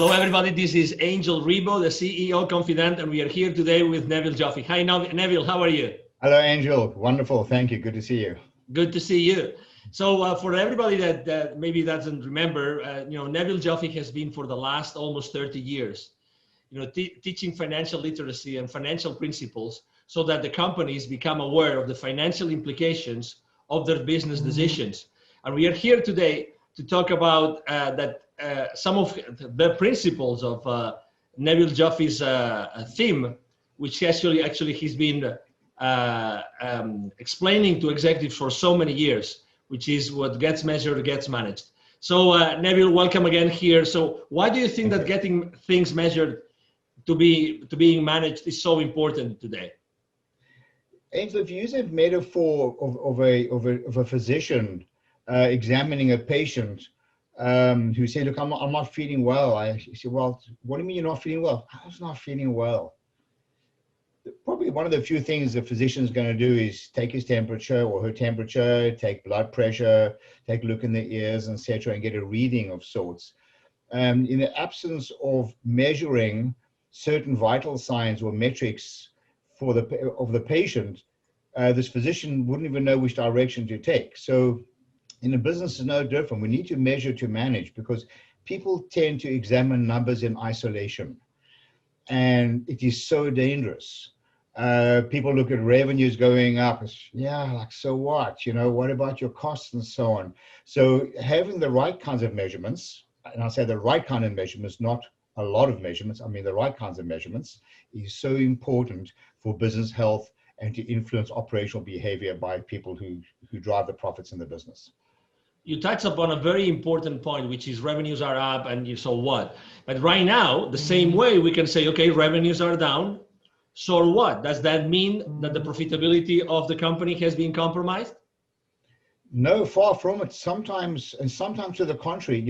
Hello, everybody. This is Angel Rebo, the CEO Confident, and we are here today with Neville Joffe. Hi, Neville. How are you? Hello, Angel. Wonderful. Thank you. Good to see you. Good to see you. So for everybody that maybe doesn't remember, Neville Joffe has been for the last almost 30 years, teaching financial literacy and financial principles so that the companies become aware of the financial implications of their business decisions. And we are here today to talk about some of the principles of Neville Joffe's theme, which actually he's been explaining to executives for so many years, which is what gets measured gets managed. So Neville, welcome again here. So why do you think that getting things measured to being managed is so important today? Angel, if you use a metaphor of a physician examining a patient who said, look, I'm not feeling well. I said, well, what do you mean you're not feeling well? I was not feeling well. Probably one of the few things a physician is going to do is take his temperature or her temperature, take blood pressure, take a look in the ears, etc., and get a reading of sorts. In the absence of measuring certain vital signs or metrics of the patient, this physician wouldn't even know which direction to take. So in a business, it's no different. We need to measure to manage, because people tend to examine numbers in isolation, and it is so dangerous. People look at revenues going up. Yeah, like, so what? What about your costs and so on? So having the right kinds of measurements, and I say the right kind of measurements, not a lot of measurements, I mean the right kinds of measurements, is so important for business health and to influence operational behavior by people who drive the profits in the business. You touched upon a very important point, which is revenues are up and so what? But right now, the same way we can say, okay, revenues are down. So what? Does that mean that the profitability of the company has been compromised? No, far from it. Sometimes to the contrary.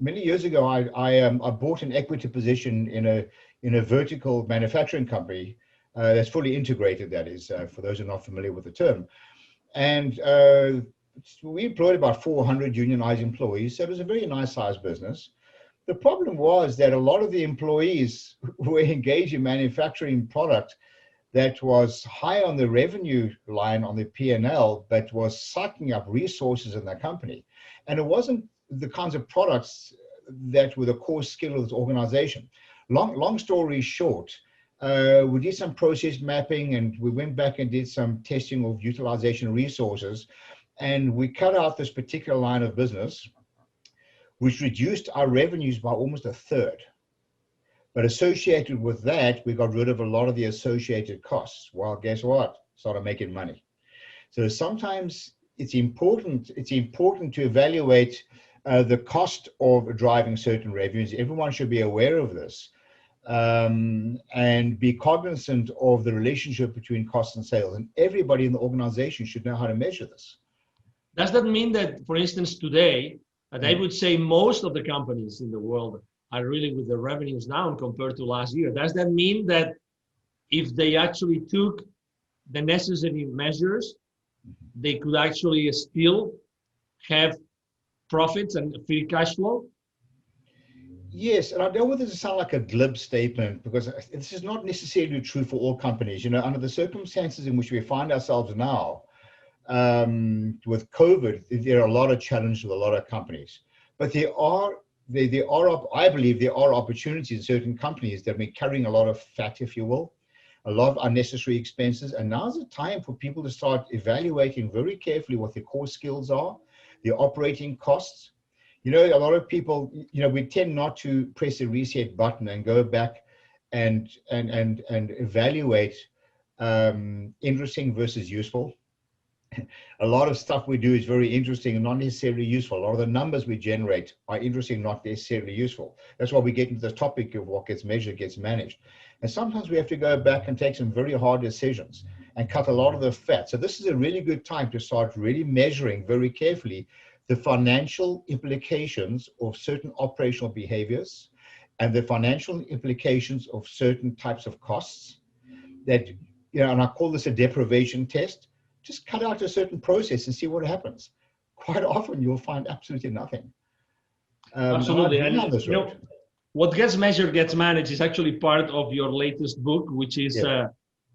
Many years ago, I bought an equity position in a vertical manufacturing company that's fully integrated. That is, for those who are not familiar with the term, and we employed about 400 unionized employees. So it was a very nice sized business. The problem was that a lot of the employees were engaged in manufacturing product that was high on the revenue line on the P&L, but was sucking up resources in the company. And it wasn't the kinds of products that were the core skill of this organization. Long story short, we did some process mapping, and we went back and did some testing of utilization resources, and we cut out this particular line of business, which reduced our revenues by almost a third. But associated with that, we got rid of a lot of the associated costs. Well, guess what? Started making money. So sometimes it's important to evaluate the cost of driving certain revenues. Everyone should be aware of this, and be cognizant of the relationship between cost and sales. And everybody in the organization should know how to measure this. Does that mean that, for instance, today, I would say most of the companies in the world are really with the revenues down compared to last year? Does that mean that if they actually took the necessary measures, they could actually still have profits and free cash flow? Yes, and I don't want this to sound like a glib statement, because this is not necessarily true for all companies. Under the circumstances in which we find ourselves now, with COVID, there are a lot of challenges with a lot of companies. But I believe there are opportunities in certain companies that have been carrying a lot of fat, if you will, a lot of unnecessary expenses. And now's the time for people to start evaluating very carefully what their core skills are, their operating costs. A lot of people, we tend not to press the reset button and go back and evaluate interesting versus useful. A lot of stuff we do is very interesting and not necessarily useful. A lot of the numbers we generate are interesting, not necessarily useful. That's why we get into the topic of what gets measured gets managed. And sometimes we have to go back and take some very hard decisions and cut a lot of the fat. So this is a really good time to start really measuring very carefully the financial implications of certain operational behaviors and the financial implications of certain types of costs that, and I call this a deprivation test. Just cut out a certain process and see what happens. Quite often you'll find absolutely nothing. Absolutely. And what gets measured gets managed is actually part of your latest book, which is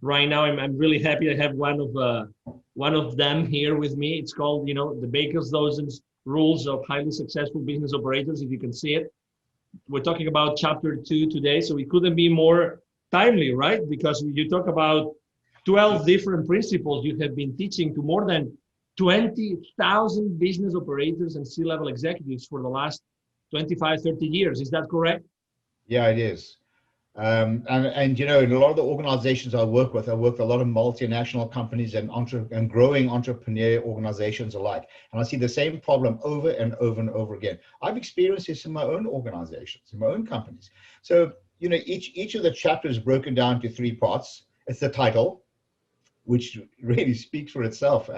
right now. I'm really happy I have one of them here with me. It's called, the Baker's Dozen Rules of Highly Successful Business Operators. If you can see it, we're talking about chapter 2 today, so it couldn't be more timely, right? Because you talk about 12 different principles you have been teaching to more than 20,000 business operators and C-level executives for the last 25, 30 years. Is that correct? Yeah, it is. And in a lot of the organizations I work with a lot of multinational companies and growing entrepreneur organizations alike. And I see the same problem over and over and over again. I've experienced this in my own organizations, in my own companies. So, each of the chapters is broken down to 3 parts. It's the title, which really speaks for itself.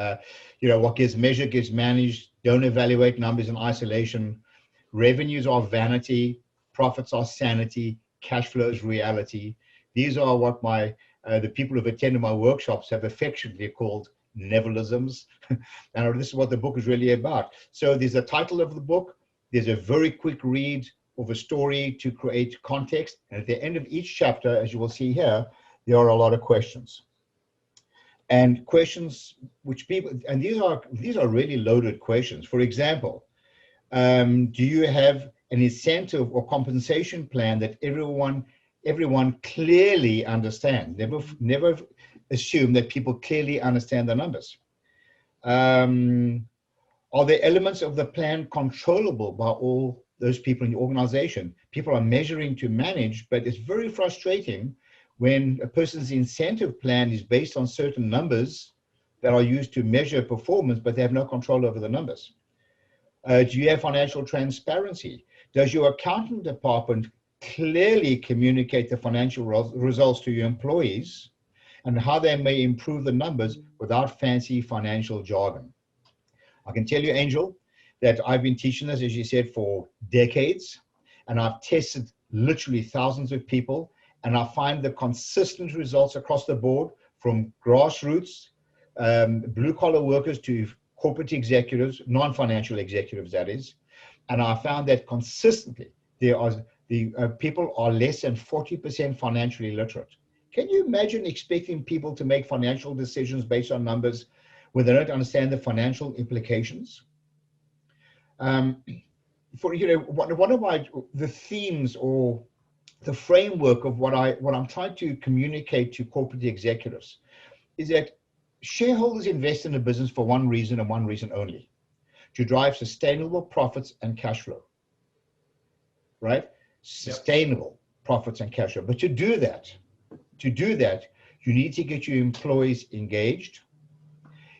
What gets measured gets managed. Don't evaluate numbers in isolation. Revenues are vanity. Profits are sanity. Cash flow is reality. These are what the people who've attended my workshops have affectionately called Nevilisms. And this is what the book is really about. So there's a title of the book. There's a very quick read of a story to create context. And at the end of each chapter, as you will see here, there are a lot of questions. And questions which these are really loaded questions. For example, do you have an incentive or compensation plan that everyone clearly understands? Never assume that people clearly understand the numbers. Are there elements of the plan controllable by all those people in the organization? People are measuring to manage, but it's very frustrating when a person's incentive plan is based on certain numbers that are used to measure performance, but they have no control over the numbers. Do you have financial transparency? Does your accounting department clearly communicate the financial results to your employees and how they may improve the numbers without fancy financial jargon? I can tell you, Angel, that I've been teaching this, as you said, for decades, and I've tested literally thousands of people, and I find the consistent results across the board, from grassroots, blue-collar workers to corporate executives, non-financial executives, that is. And I found that consistently, people are less than 40% financially literate. Can you imagine expecting people to make financial decisions based on numbers when they don't understand the financial implications? One of the themes or the framework of what I'm trying to communicate to corporate executives is that shareholders invest in a business for one reason and one reason only: to drive sustainable profits and cash flow, right? Sustainable profits and cash flow. But to do that, you need to get your employees engaged.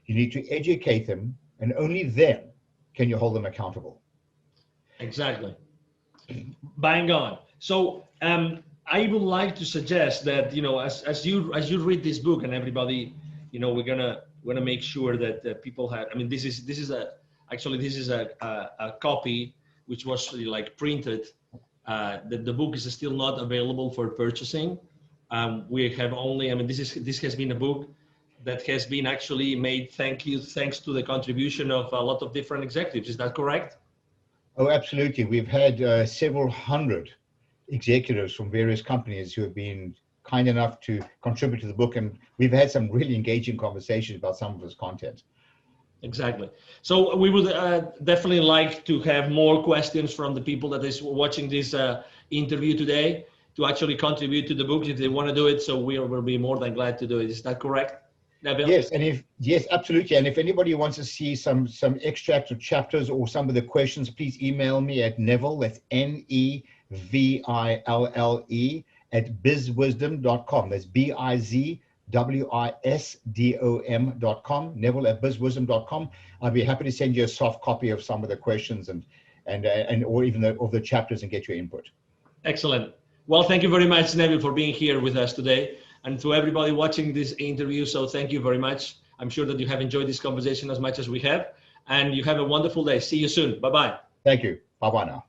You need to educate them, and only then can you hold them accountable. Exactly. Bang on. So I would like to suggest that, as you read this book, and everybody, we're gonna make sure that people have. I mean, this is a copy which was like printed. The book is still not available for purchasing. We have only. I mean, this has been a book that has been actually made thanks to the contribution of a lot of different executives. Is that correct? Oh, absolutely. We've had several hundred executives from various companies who have been kind enough to contribute to the book, and we've had some really engaging conversations about some of its content. Exactly. So we would definitely like to have more questions from the people that is watching this interview today to actually contribute to the book if they want to do it. So we will be more than glad to do it. Is that correct, Neville? Yes, absolutely. And if anybody wants to see some extracts of chapters or some of the questions, please email me at Neville. That's Neville @bizwisdom.com. That's bizwisdom.com. Neville @bizwisdom.com. I'd be happy to send you a soft copy of some of the questions and or even of the chapters and get your input. Excellent. Well, thank you very much, Neville, for being here with us today, and to everybody watching this interview. So thank you very much. I'm sure that you have enjoyed this conversation as much as we have, and you have a wonderful day. See you soon. Bye-bye. Thank you. Bye-bye now.